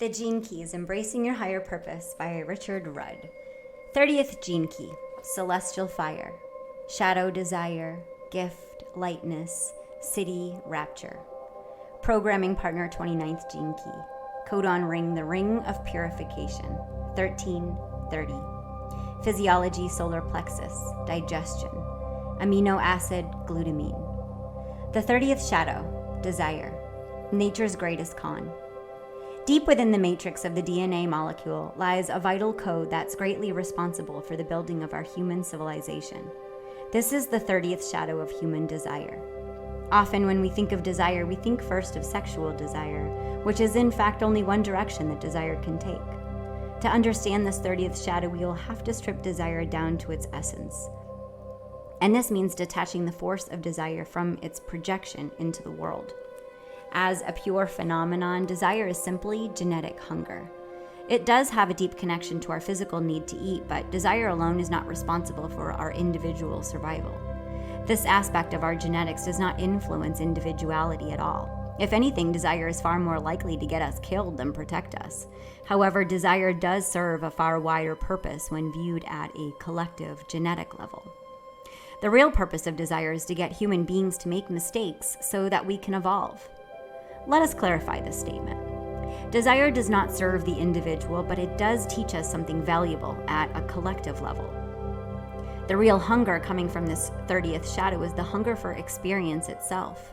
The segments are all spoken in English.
The Gene Keys, Embracing Your Higher Purpose by Richard Rudd. 30th Gene Key, Celestial Fire, Shadow Desire, Gift, Lightness, City, Rapture. Programming Partner 29th Gene Key, Codon Ring, the Ring of Purification, 1330. Physiology, Solar Plexus, Digestion, Amino Acid, Glutamine. The 30th Shadow, Desire, Nature's Greatest Con. Deep within the matrix of the DNA molecule lies a vital code that's greatly responsible for the building of our human civilization. This is the 30th shadow of human desire. Often when we think of desire, we think first of sexual desire, which is in fact only one direction that desire can take. To understand this 30th shadow, we will have to strip desire down to its essence. And this means detaching the force of desire from its projection into the world. As a pure phenomenon, desire is simply genetic hunger. It does have a deep connection to our physical need to eat, but desire alone is not responsible for our individual survival. This aspect of our genetics does not influence individuality at all. If anything, desire is far more likely to get us killed than protect us. However, desire does serve a far wider purpose when viewed at a collective genetic level. The real purpose of desire is to get human beings to make mistakes so that we can evolve. Let us clarify this statement. Desire does not serve the individual, but it does teach us something valuable at a collective level. The real hunger coming from this 30th shadow is the hunger for experience itself.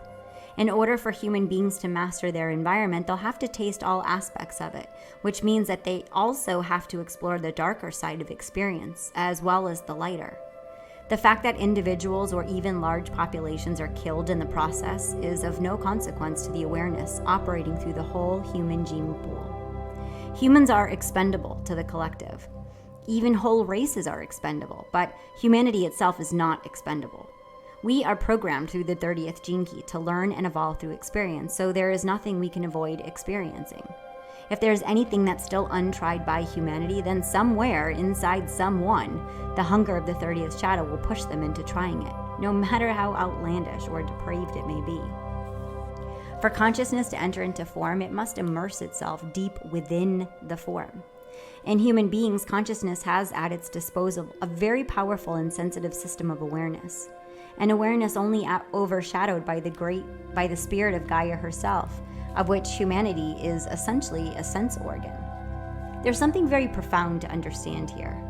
In order for human beings to master their environment, they'll have to taste all aspects of it, which means that they also have to explore the darker side of experience, as well as the lighter. The fact that individuals or even large populations are killed in the process is of no consequence to the awareness operating through the whole human gene pool. Humans are expendable to the collective. Even whole races are expendable, but humanity itself is not expendable. We are programmed through the 30th gene key to learn and evolve through experience, so there is nothing we can avoid experiencing. If there's anything that's still untried by humanity, then somewhere inside someone, the hunger of the 30th shadow will push them into trying it, no matter how outlandish or depraved it may be. For consciousness to enter into form, it must immerse itself deep within the form. In human beings, consciousness has at its disposal a very powerful and sensitive system of awareness, an awareness only overshadowed by the spirit of Gaia herself, of which humanity is essentially a sense organ. There's something very profound to understand here.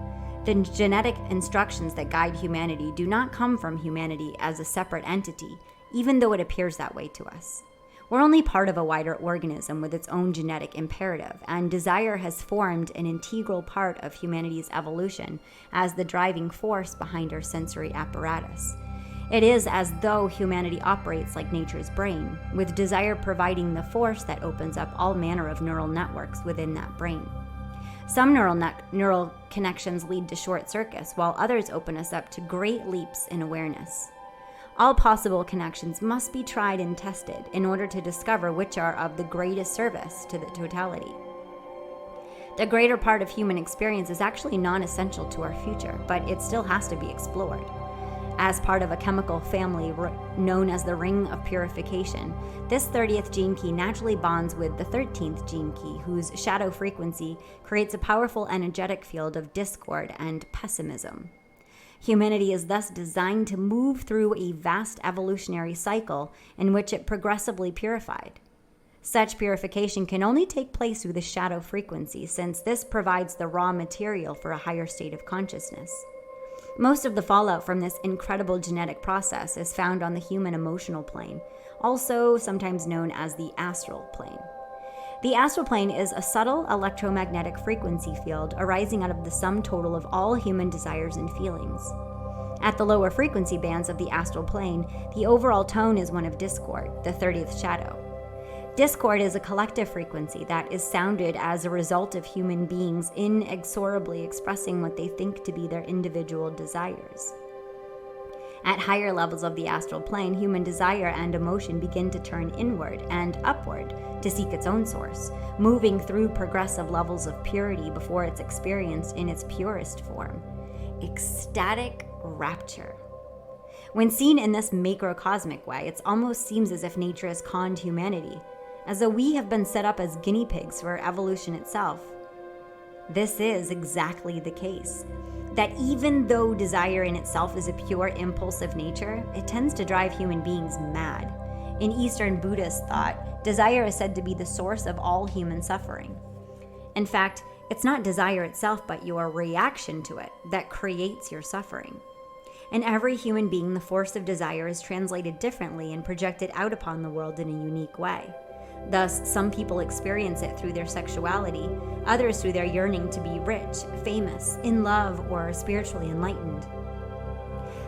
The genetic instructions that guide humanity do not come from humanity as a separate entity, even though it appears that way to us. We're only part of a wider organism with its own genetic imperative, and desire has formed an integral part of humanity's evolution as the driving force behind our sensory apparatus. It is as though humanity operates like nature's brain, with desire providing the force that opens up all manner of neural networks within that brain. Some neural connections lead to short circuits, while others open us up to great leaps in awareness. All possible connections must be tried and tested in order to discover which are of the greatest service to the totality. The greater part of human experience is actually non-essential to our future, but it still has to be explored. As part of a chemical family known as the Ring of Purification, this 30th gene key naturally bonds with the 13th gene key, whose shadow frequency creates a powerful energetic field of discord and pessimism. Humanity is thus designed to move through a vast evolutionary cycle in which it progressively purified. Such purification can only take place through the shadow frequency, since this provides the raw material for a higher state of consciousness. Most of the fallout from this incredible genetic process is found on the human emotional plane, also sometimes known as the astral plane. The astral plane is a subtle electromagnetic frequency field arising out of the sum total of all human desires and feelings. At the lower frequency bands of the astral plane, the overall tone is one of discord, the 30th shadow. Discord is a collective frequency that is sounded as a result of human beings inexorably expressing what they think to be their individual desires. At higher levels of the astral plane, human desire and emotion begin to turn inward and upward to seek its own source, moving through progressive levels of purity before it's experienced in its purest form. Ecstatic rapture. When seen in this macrocosmic way, it almost seems as if nature has conned humanity, as though we have been set up as guinea pigs for evolution itself. This is exactly the case. That even though desire in itself is a pure impulse of nature, it tends to drive human beings mad. In Eastern Buddhist thought, desire is said to be the source of all human suffering. In fact, it's not desire itself, but your reaction to it that creates your suffering. In every human being, the force of desire is translated differently and projected out upon the world in a unique way. Thus, some people experience it through their sexuality, others through their yearning to be rich, famous, in love, or spiritually enlightened.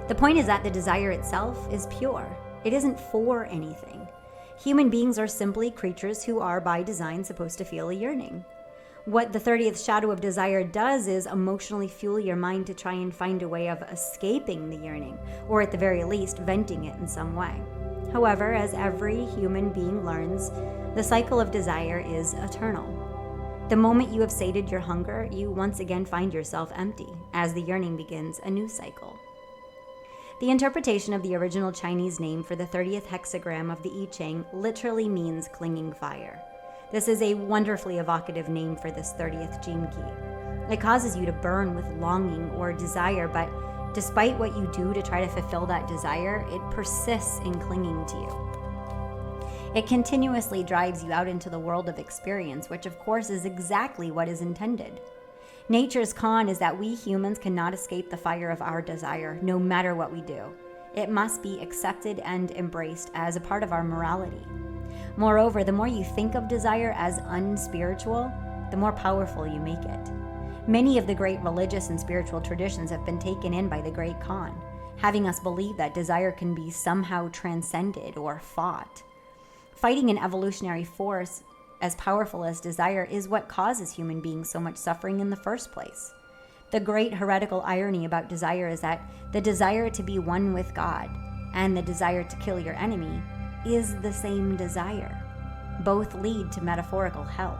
The point is that the desire itself is pure. It isn't for anything. Human beings are simply creatures who are, by design, supposed to feel a yearning. What the 30th shadow of desire does is emotionally fuel your mind to try and find a way of escaping the yearning, or at the very least, venting it in some way. However, as every human being learns, the cycle of desire is eternal. The moment you have sated your hunger, you once again find yourself empty, as the yearning begins a new cycle. The interpretation of the original Chinese name for the 30th hexagram of the I Ching literally means clinging fire. This is a wonderfully evocative name for this 30th gene key. It causes you to burn with longing or desire, but despite what you do to try to fulfill that desire, it persists in clinging to you. It continuously drives you out into the world of experience, which of course is exactly what is intended. Nature's con is that we humans cannot escape the fire of our desire, no matter what we do. It must be accepted and embraced as a part of our morality. Moreover, the more you think of desire as unspiritual, the more powerful you make it. Many of the great religious and spiritual traditions have been taken in by the great con, having us believe that desire can be somehow transcended or fought. Fighting an evolutionary force as powerful as desire is what causes human beings so much suffering in the first place. The great heretical irony about desire is that the desire to be one with God and the desire to kill your enemy is the same desire. Both lead to metaphorical hell.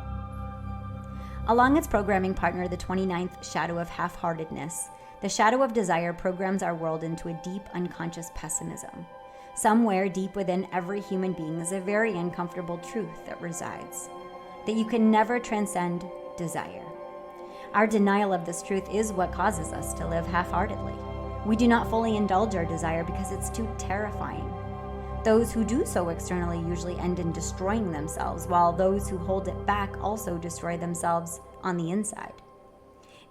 Along its programming partner, the 29th shadow of half-heartedness, the shadow of desire programs our world into a deep unconscious pessimism. Somewhere deep within every human being is a very uncomfortable truth that resides, that you can never transcend desire. Our denial of this truth is what causes us to live half-heartedly. We do not fully indulge our desire because it's too terrifying. Those who do so externally usually end in destroying themselves, while those who hold it back also destroy themselves on the inside.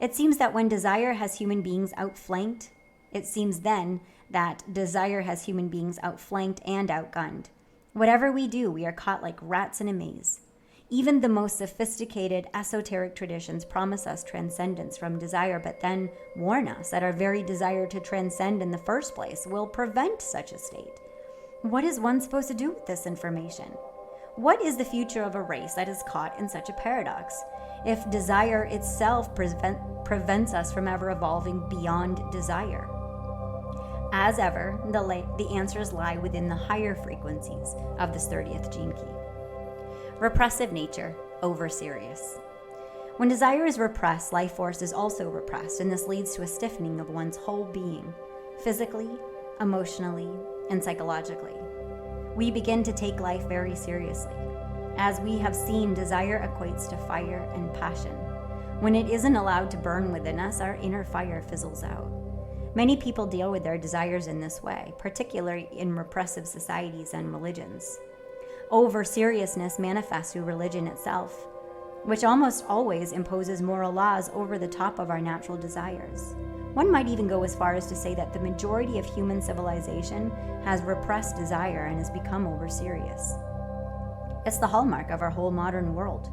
It seems that when desire has human beings outflanked, it seems then that desire has human beings outflanked and outgunned. Whatever we do, we are caught like rats in a maze. Even the most sophisticated esoteric traditions promise us transcendence from desire, but then warn us that our very desire to transcend in the first place will prevent such a state. What is one supposed to do with this information? What is the future of a race that is caught in such a paradox, if desire itself prevents us from ever evolving beyond desire? As ever, the answers lie within the higher frequencies of this 30th gene key. Repressive nature, over serious. When desire is repressed, life force is also repressed, and this leads to a stiffening of one's whole being, physically, emotionally, and psychologically. We begin to take life very seriously. As we have seen, desire equates to fire and passion. When it isn't allowed to burn within us, our inner fire fizzles out. Many people deal with their desires in this way, particularly in repressive societies and religions. Over-seriousness manifests through religion itself, which almost always imposes moral laws over the top of our natural desires. One might even go as far as to say that the majority of human civilization has repressed desire and has become over-serious. It's the hallmark of our whole modern world.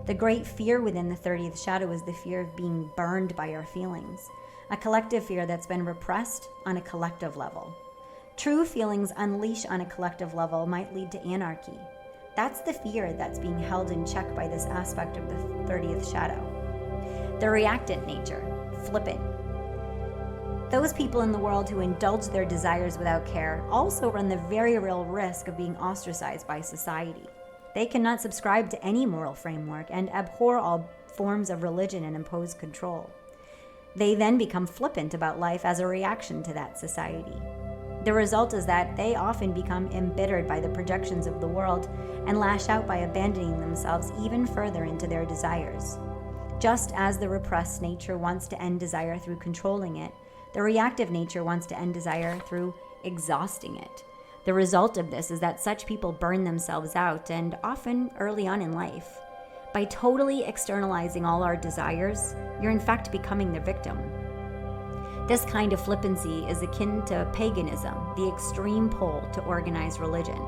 The great fear within the 30th shadow is the fear of being burned by our feelings, a collective fear that's been repressed on a collective level. True feelings unleashed on a collective level might lead to anarchy. That's the fear that's being held in check by this aspect of the 30th shadow. The reactant nature, flippant. Those people in the world who indulge their desires without care also run the very real risk of being ostracized by society. They cannot subscribe to any moral framework and abhor all forms of religion and impose control. They then become flippant about life as a reaction to that society. The result is that they often become embittered by the projections of the world and lash out by abandoning themselves even further into their desires. Just as the repressed nature wants to end desire through controlling it, the reactive nature wants to end desire through exhausting it. The result of this is that such people burn themselves out, and often early on in life. By totally externalizing all our desires, you're in fact becoming the victim. This kind of flippancy is akin to paganism, the extreme pole to organized religion.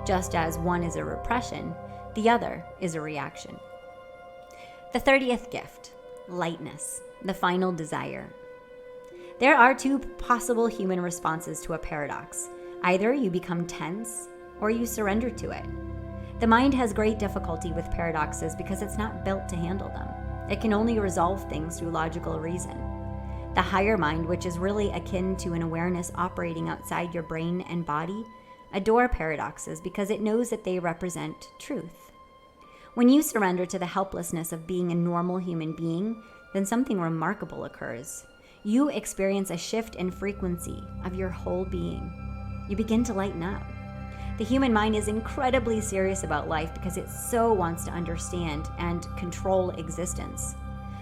Just as one is a repression, the other is a reaction. The 30th gift, lightness, the final desire. There are two possible human responses to a paradox. Either you become tense or you surrender to it. The mind has great difficulty with paradoxes because it's not built to handle them. It can only resolve things through logical reason. The higher mind, which is really akin to an awareness operating outside your brain and body, adore paradoxes because it knows that they represent truth. When you surrender to the helplessness of being a normal human being, then something remarkable occurs. You experience a shift in frequency of your whole being. You begin to lighten up. The human mind is incredibly serious about life because it so wants to understand and control existence.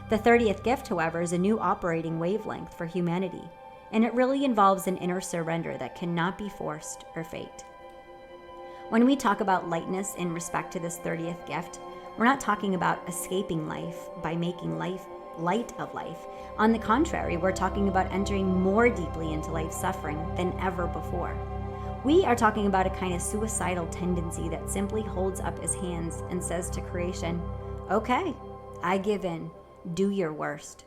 The 30th gift, however, is a new operating wavelength for humanity, and it really involves an inner surrender that cannot be forced or faked. When we talk about lightness in respect to this 30th gift, we're not talking about escaping life by making life light of life. On the contrary, we're talking about entering more deeply into life's suffering than ever before. We are talking about a kind of suicidal tendency that simply holds up its hands and says to creation, "Okay, I give in. Do your worst."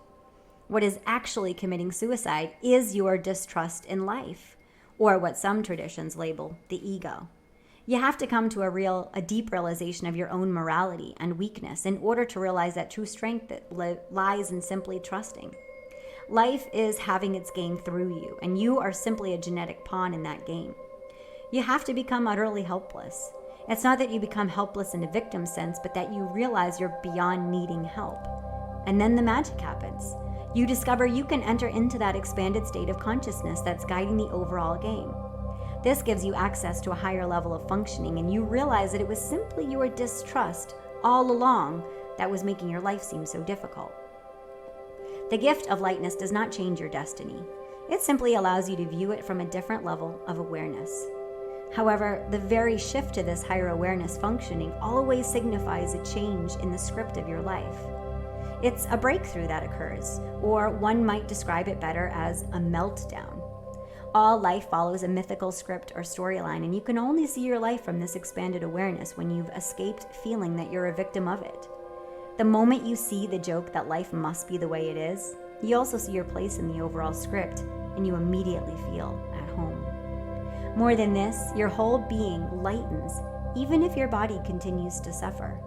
What is actually committing suicide is your distrust in life, or what some traditions label the ego. You have to come to a deep realization of your own morality and weakness in order to realize that true strength that lies in simply trusting. Life is having its game through you, and you are simply a genetic pawn in that game. You have to become utterly helpless. It's not that you become helpless in a victim sense, but that you realize you're beyond needing help. And then the magic happens. You discover you can enter into that expanded state of consciousness that's guiding the overall game. This gives you access to a higher level of functioning, and you realize that it was simply your distrust all along that was making your life seem so difficult. The gift of lightness does not change your destiny. It simply allows you to view it from a different level of awareness. However, the very shift to this higher awareness functioning always signifies a change in the script of your life. It's a breakthrough that occurs, or one might describe it better as a meltdown. All life follows a mythical script or storyline, and you can only see your life from this expanded awareness when you've escaped feeling that you're a victim of it. The moment you see the joke that life must be the way it is, you also see your place in the overall script, and you immediately feel at home. More than this, your whole being lightens, even if your body continues to suffer.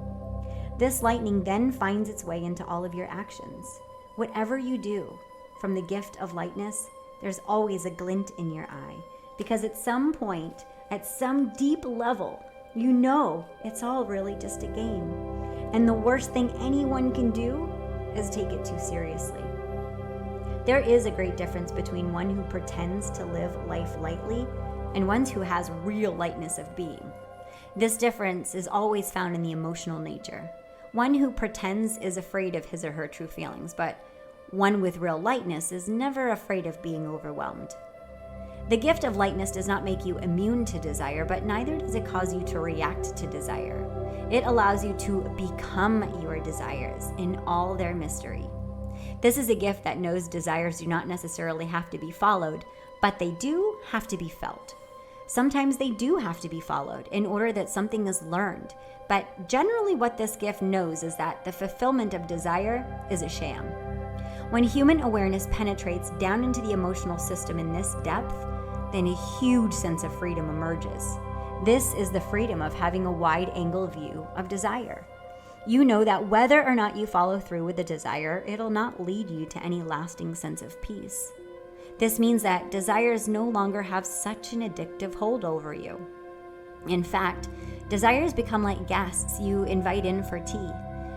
This lightening then finds its way into all of your actions. Whatever you do, from the gift of lightness, there's always a glint in your eye, because at some point, at some deep level, you know it's all really just a game. And the worst thing anyone can do is take it too seriously. There is a great difference between one who pretends to live life lightly and one who has real lightness of being. This difference is always found in the emotional nature. One who pretends is afraid of his or her true feelings, but one with real lightness is never afraid of being overwhelmed. The gift of lightness does not make you immune to desire, but neither does it cause you to react to desire. It allows you to become your desires in all their mystery. This is a gift that knows desires do not necessarily have to be followed, but they do have to be felt. Sometimes they do have to be followed in order that something is learned, but generally what this gift knows is that the fulfillment of desire is a sham. When human awareness penetrates down into the emotional system in this depth, then a huge sense of freedom emerges. This is the freedom of having a wide-angle view of desire. You know that whether or not you follow through with the desire, it'll not lead you to any lasting sense of peace. This means that desires no longer have such an addictive hold over you. In fact, desires become like guests you invite in for tea.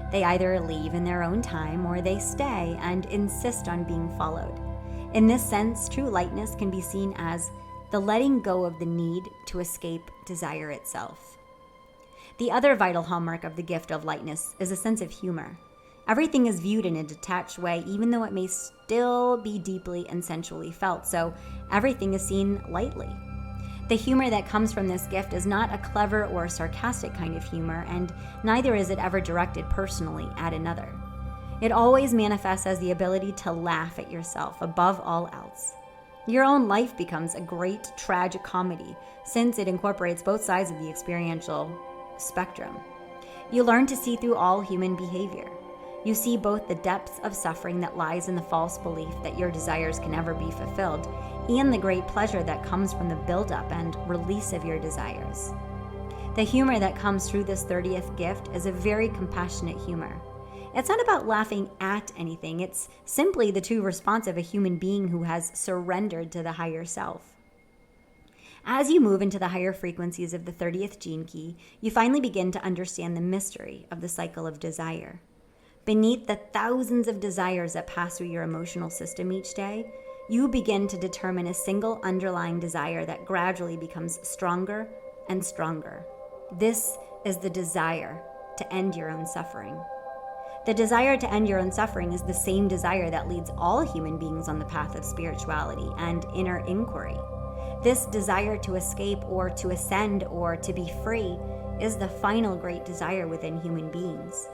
They either leave in their own time or they stay and insist on being followed. In this sense, true lightness can be seen as the letting go of the need to escape desire itself. The other vital hallmark of the gift of lightness is a sense of humor. Everything is viewed in a detached way, even though it may still be deeply and sensually felt, so everything is seen lightly. The humor that comes from this gift is not a clever or sarcastic kind of humor, and neither is it ever directed personally at another. It always manifests as the ability to laugh at yourself above all else. Your own life becomes a great tragic comedy, since it incorporates both sides of the experiential spectrum. You learn to see through all human behavior. You see both the depths of suffering that lies in the false belief that your desires can never be fulfilled, and the great pleasure that comes from the buildup and release of your desires. The humor that comes through this 30th gift is a very compassionate humor. It's not about laughing at anything, it's simply the true response of a human being who has surrendered to the higher self. As you move into the higher frequencies of the 30th gene key, you finally begin to understand the mystery of the cycle of desire. Beneath the thousands of desires that pass through your emotional system each day, you begin to determine a single underlying desire that gradually becomes stronger and stronger. This is the desire to end your own suffering. The desire to end your own suffering is the same desire that leads all human beings on the path of spirituality and inner inquiry. This desire to escape or to ascend or to be free is the final great desire within human beings.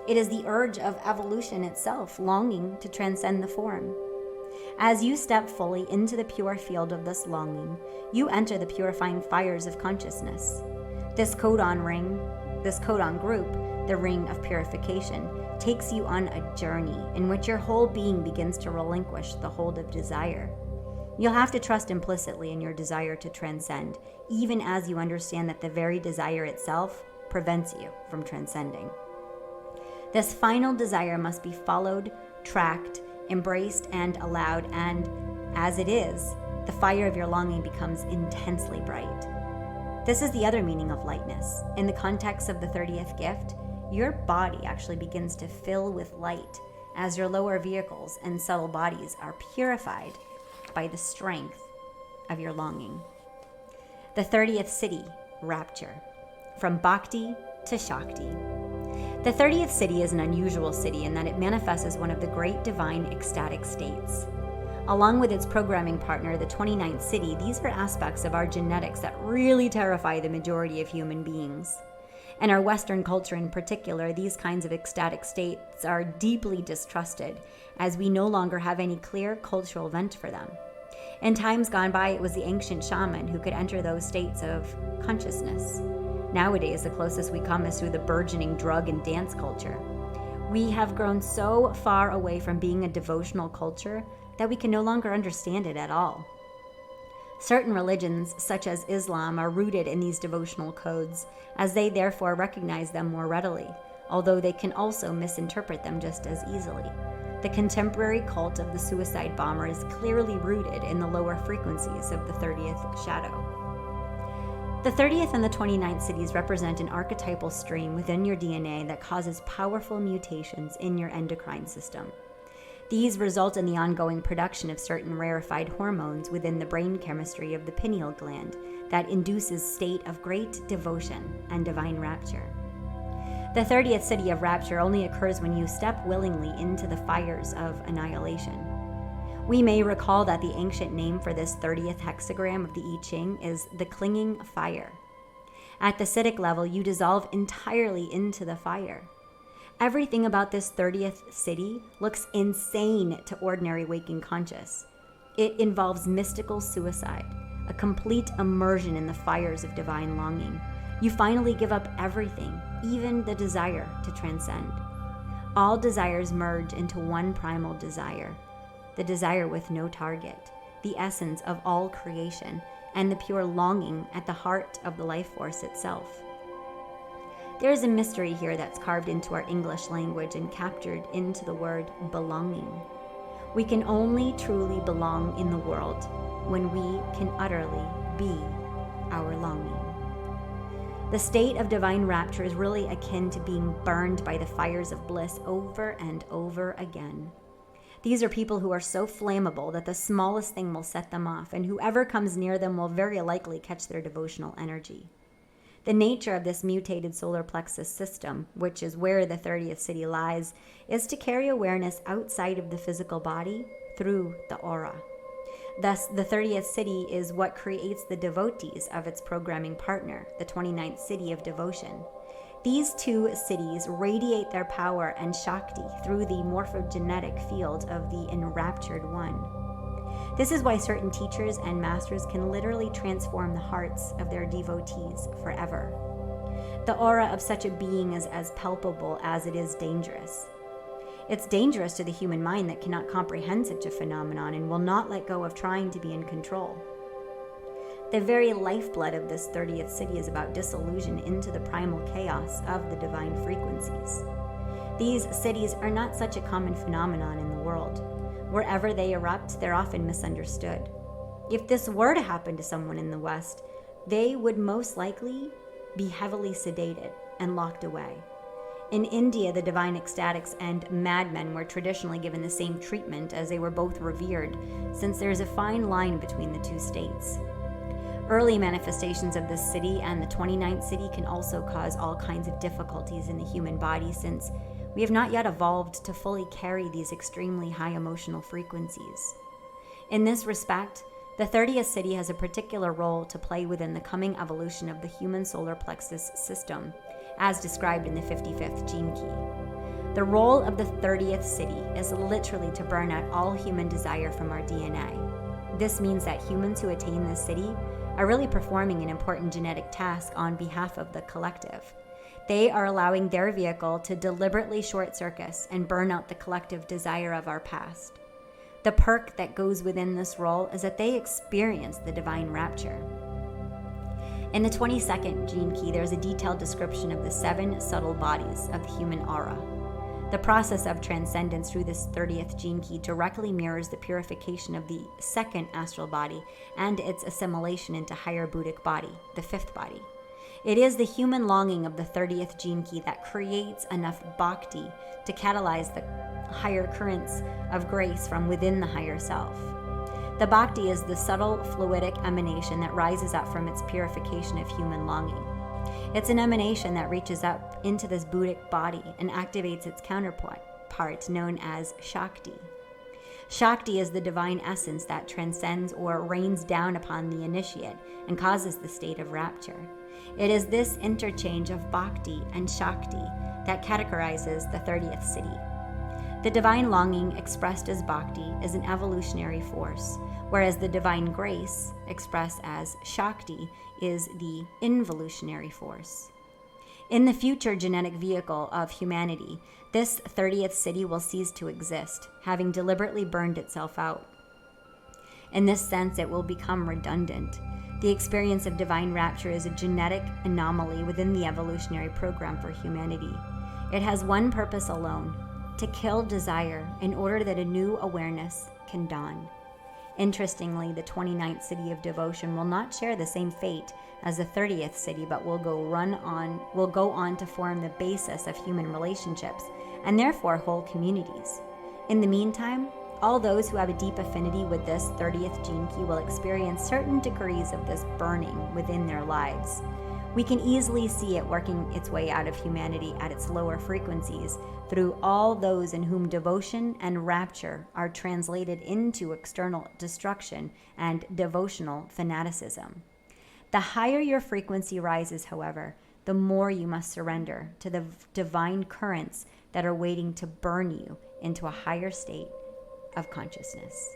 It is the urge of evolution itself, longing to transcend the form. As you step fully into the pure field of this longing, you enter the purifying fires of consciousness. This codon group, the ring of purification, takes you on a journey in which your whole being begins to relinquish the hold of desire. You'll have to trust implicitly in your desire to transcend, even as you understand that the very desire itself prevents you from transcending. This final desire must be followed, tracked, embraced, and allowed, and as it is, the fire of your longing becomes intensely bright. This is the other meaning of lightness. In the context of the 30th gift, your body actually begins to fill with light as your lower vehicles and subtle bodies are purified by the strength of your longing. The 30th city, rapture, from bhakti to shakti. The 30th city is an unusual city in that it manifests as one of the great divine ecstatic states. Along with its programming partner, the 29th city, these are aspects of our genetics that really terrify the majority of human beings. In our Western culture in particular, these kinds of ecstatic states are deeply distrusted, as we no longer have any clear cultural vent for them. In times gone by, it was the ancient shaman who could enter those states of consciousness. Nowadays, the closest we come is through the burgeoning drug and dance culture. We have grown so far away from being a devotional culture that we can no longer understand it at all. Certain religions, such as Islam, are rooted in these devotional codes, as they therefore recognize them more readily, although they can also misinterpret them just as easily. The contemporary cult of the suicide bomber is clearly rooted in the lower frequencies of the 30th shadow. The 30th and the 29th cities represent an archetypal stream within your DNA that causes powerful mutations in your endocrine system. These result in the ongoing production of certain rarefied hormones within the brain chemistry of the pineal gland that induces state of great devotion and divine rapture. The 30th city of rapture only occurs when you step willingly into the fires of annihilation. We may recall that the ancient name for this 30th hexagram of the I Ching is the clinging fire. At the Siddhic level, you dissolve entirely into the fire. Everything about this 30th city looks insane to ordinary waking conscious. It involves mystical suicide, a complete immersion in the fires of divine longing. You finally give up everything, even the desire to transcend. All desires merge into one primal desire, the desire with no target, the essence of all creation, and the pure longing at the heart of the life force itself. There is a mystery here that's carved into our English language and captured into the word belonging. We can only truly belong in the world when we can utterly be our longing. The state of divine rapture is really akin to being burned by the fires of bliss over and over again. These are people who are so flammable that the smallest thing will set them off, and whoever comes near them will very likely catch their devotional energy. The nature of this mutated solar plexus system, which is where the 30th city lies, is to carry awareness outside of the physical body through the aura. Thus, the 30th city is what creates the devotees of its programming partner, the 29th city of devotion. These two cities radiate their power and Shakti through the morphogenetic field of the enraptured one. This is why certain teachers and masters can literally transform the hearts of their devotees forever. The aura of such a being is as palpable as it is dangerous. It's dangerous to the human mind that cannot comprehend such a phenomenon and will not let go of trying to be in control. The very lifeblood of this 30th city is about disillusion into the primal chaos of the divine frequencies. These cities are not such a common phenomenon in the world. Wherever they erupt, they're often misunderstood. If this were to happen to someone in the West, they would most likely be heavily sedated and locked away. In India, the divine ecstatics and madmen were traditionally given the same treatment as they were both revered, since there is a fine line between the two states. Early manifestations of this city and the 29th city can also cause all kinds of difficulties in the human body, since we have not yet evolved to fully carry these extremely high emotional frequencies. In this respect, the 30th city has a particular role to play within the coming evolution of the human solar plexus system, as described in the 55th gene key. The role of the 30th city is literally to burn out all human desire from our DNA. This means that humans who attain this city are really performing an important genetic task on behalf of the collective. They are allowing their vehicle to deliberately short circuit and burn out the collective desire of our past. The perk that goes within this role is that they experience the divine rapture. In the 22nd gene key, there is a detailed description of the 7 subtle bodies of the human aura. The process of transcendence through this 30th gene key directly mirrors the purification of the 2nd astral body and its assimilation into higher Buddhic body, the 5th body. It is the human longing of the 30th gene key that creates enough bhakti to catalyze the higher currents of grace from within the higher self. The bhakti is the subtle fluidic emanation that rises up from its purification of human longing. It's an emanation that reaches up into this Buddhic body and activates its counterpart known as Shakti. Shakti is the divine essence that transcends or rains down upon the initiate and causes the state of rapture. It is this interchange of Bhakti and Shakti that categorizes the 30th city. The divine longing expressed as Bhakti is an evolutionary force, whereas the divine grace, expressed as Shakti, is the involutionary force. In the future genetic vehicle of humanity, this 30th city will cease to exist, having deliberately burned itself out. In this sense, it will become redundant. The experience of divine rapture is a genetic anomaly within the evolutionary program for humanity. It has one purpose alone: to kill desire in order that a new awareness can dawn. Interestingly, the 29th city of devotion will not share the same fate as the 30th city, but will go on to form the basis of human relationships and therefore whole communities. In the meantime, all those who have a deep affinity with this 30th gene key will experience certain degrees of this burning within their lives. We can easily see it working its way out of humanity at its lower frequencies through all those in whom devotion and rapture are translated into external destruction and devotional fanaticism. The higher your frequency rises, however, the more you must surrender to the divine currents that are waiting to burn you into a higher state of consciousness.